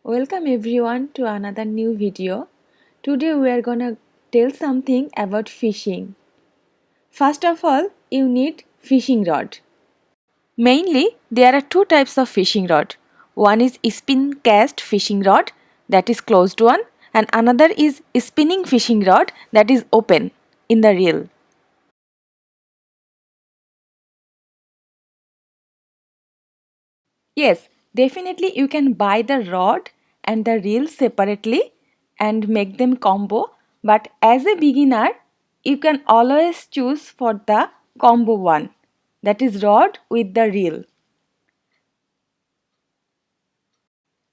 Welcome everyone to another new video. Today we are gonna tell something about fishing. First of all, you need fishing rod. Mainly, there are two types of fishing rod. One is spin cast fishing rod, that is closed one, and another is spinning fishing rod, that is open in the reel. Yes, definitely you can buy the rod and the reel separately and make them combo, but as a beginner you can always choose for the combo one, that is rod with the reel.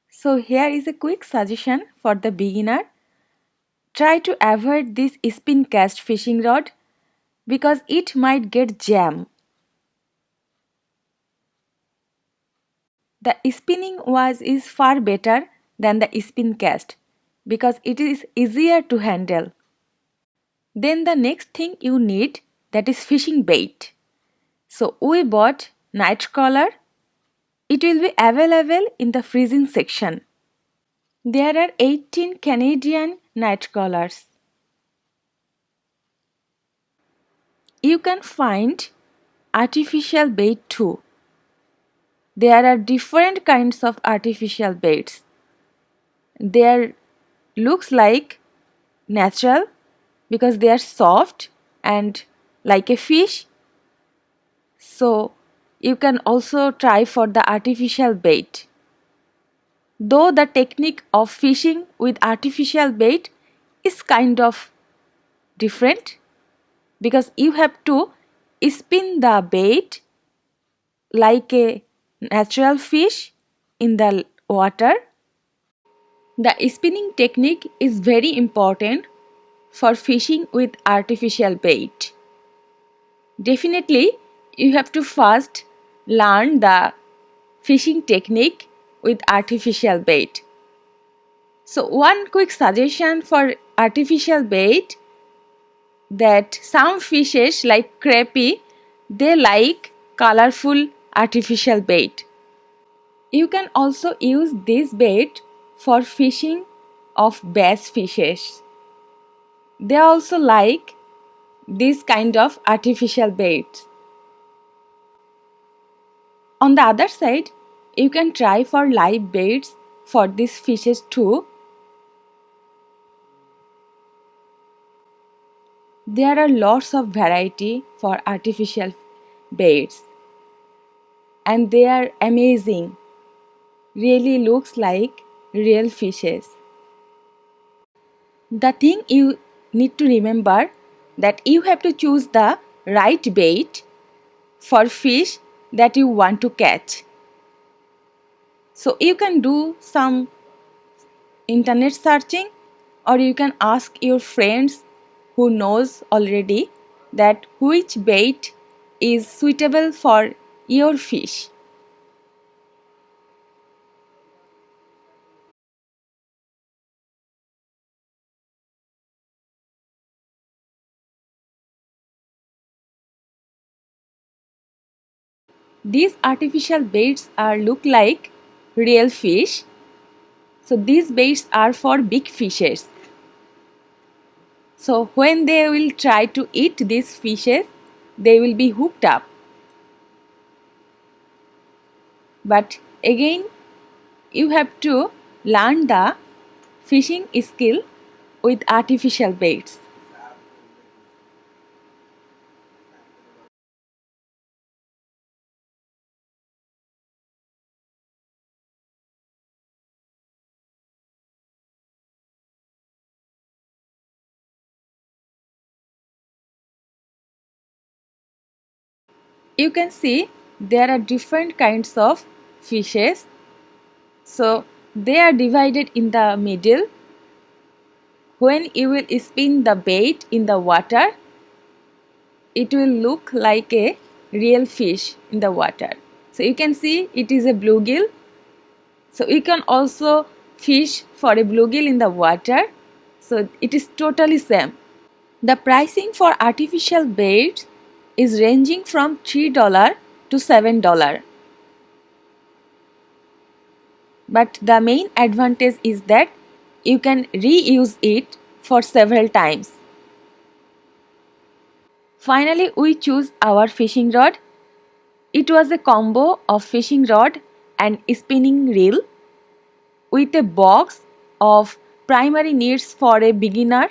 So here is a quick suggestion for the beginner. Try to avoid this spin cast fishing rod because it might get jam. The spinning was is far better than the spin cast because it is easier to handle. Then the next thing you need, that is fishing bait. So we bought Nightcrawler. It will be available in the freezing section. There are 18 Canadian Nightcrawlers. You can find artificial bait too. There are different kinds of artificial baits. They looks like natural because they are soft and like a fish. So you can also try for the artificial bait. Though the technique of fishing with artificial bait is kind of different because you have to spin the bait like a natural fish in the water. The spinning technique is very important for fishing with artificial bait. Definitely, you have to first learn the fishing technique with artificial bait. So one quick suggestion for artificial bait, that some fishes like crappie, they like colorful artificial bait. You can also use this bait for fishing of bass fishes. They also like this kind of artificial baits. On the other side, you can try for live baits for these fishes too. There are lots of variety for artificial baits and they are amazing. Really looks like real fishes. The thing you need to remember that you have to choose the right bait for fish that you want to catch. So you can do some internet searching or you can ask your friends who knows already that which bait is suitable for your fish. These artificial baits are look like real fish. So these baits are for big fishes. So when they will try to eat these fishes, they will be hooked up. But again, you have to learn the fishing skill with artificial baits. You can see there are different kinds of fishes. So they are divided in the middle. When you will spin the bait in the water, it will look like a real fish in the water. So you can see it is a bluegill. So you can also fish for a bluegill in the water. So it is totally same. The pricing for artificial baits is ranging from $3 to $7. But the main advantage is that you can reuse it for several times. Finally, we choose our fishing rod. It was a combo of fishing rod and spinning reel with a box of primary needs for a beginner.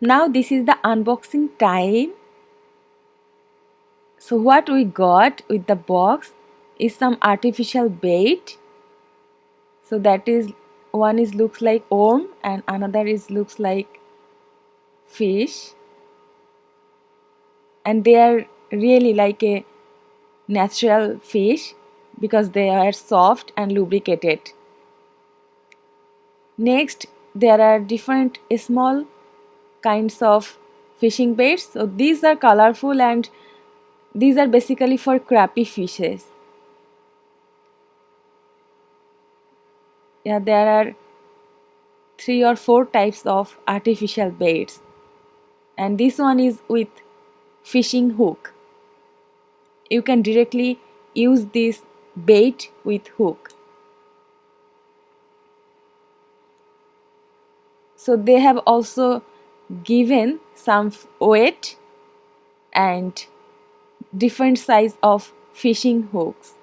Now this is the unboxing time. So what we got with the box is some artificial bait. So that is, one is looks like worm and another is looks like fish, and they are really like a natural fish because they are soft and lubricated. Next, there are different small kinds of fishing baits. So these are colorful and these are basically for crappie fishes. Yeah, there are 3 or 4 types of artificial baits, and this one is with fishing hook. You can directly use this bait with hook. So they have also given some weight and different size of fishing hooks.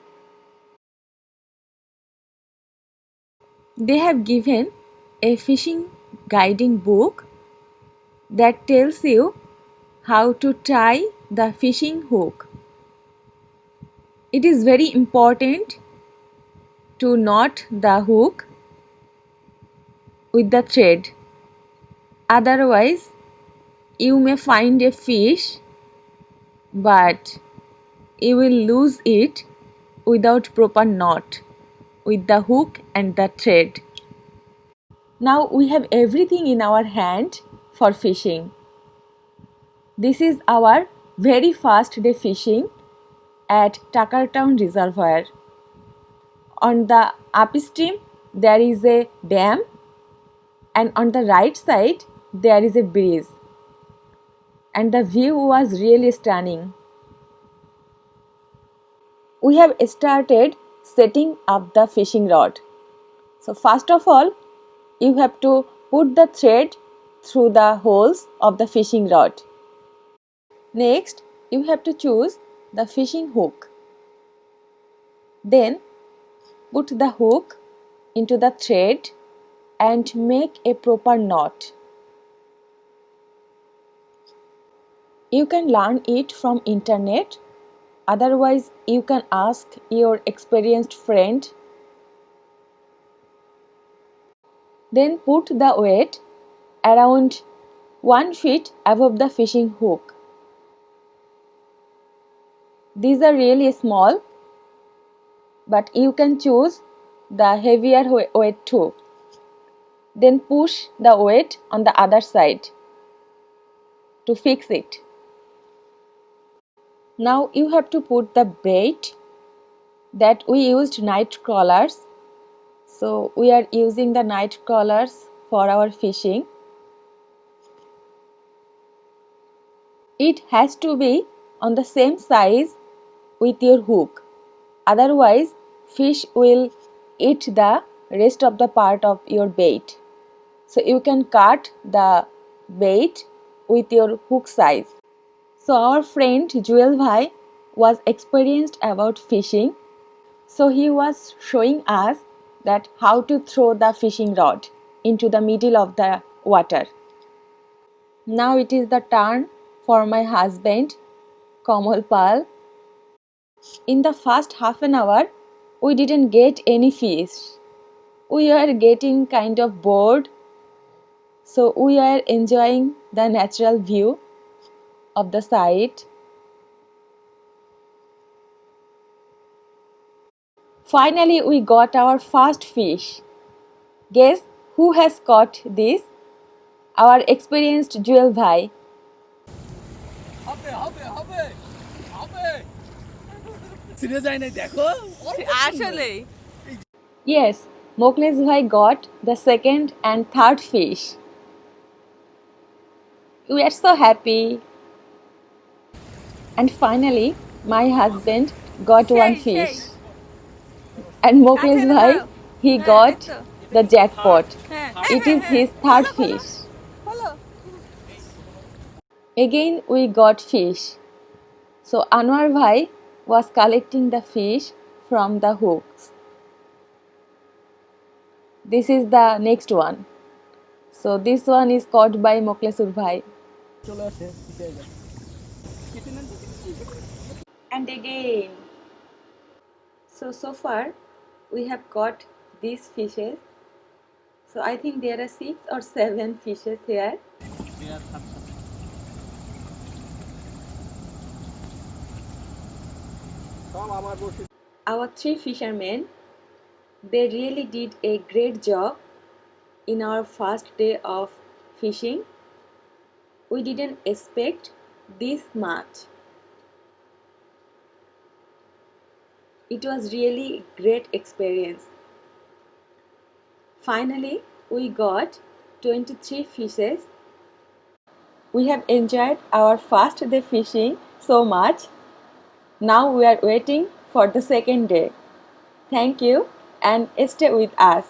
They have given a fishing guiding book that tells you how to tie the fishing hook. It is very important to knot the hook with the thread. Otherwise, you may find a fish, but you will lose it without proper knot with the hook and the thread. Now we have everything in our hand for fishing. This is our very first day fishing at Takartown Reservoir. On the upstream there is a dam, and on the right side there is a bridge, and the view was really stunning. We have started setting up the fishing rod. So first of all, you have to put the thread through the holes of the fishing rod. Next, you have to choose the fishing hook. Then put the hook into the thread and make a proper knot. You can learn it from internet. Otherwise, you can ask your experienced friend. Then put the weight around 1 feet above the fishing hook. These are really small, but you can choose the heavier weight too. Then push the weight on the other side to fix it. Now you have to put the bait. That we used night crawlers, so we are using the night crawlers for our fishing. It has to be on the same size with your hook, otherwise fish will eat the rest of the part of your bait. So you can cut the bait with your hook size. So our friend Joel Bhai was experienced about fishing, so he was showing us that how to throw the fishing rod into the middle of the water. Now it is the turn for my husband Kamal Pal. In the first half an hour, we didn't get any fish. We were getting kind of bored, so we are enjoying the natural view of the site. Finally, we got our first fish. Guess who has caught this? Our experienced Joel Bhai. Yes, Mokles Bhai got the second and third fish. We are so happy. And finally, my husband got one fish. And Mokles Bhai, he got the jackpot. It is his third fish. Again we got fish. So Anwar Bhai was collecting the fish from the hooks. This is the next one. So this one is caught by Moklesur Bhai. And again. So far we have got these fishes. So I think there are 6 or 7 fishes here. Our 3 fishermen, they really did a great job in our first day of fishing. We didn't expect this much. It was really great experience. Finally, we got 23 fishes. We have enjoyed our first day fishing so much. Now we are waiting for the second day. Thank you and stay with us.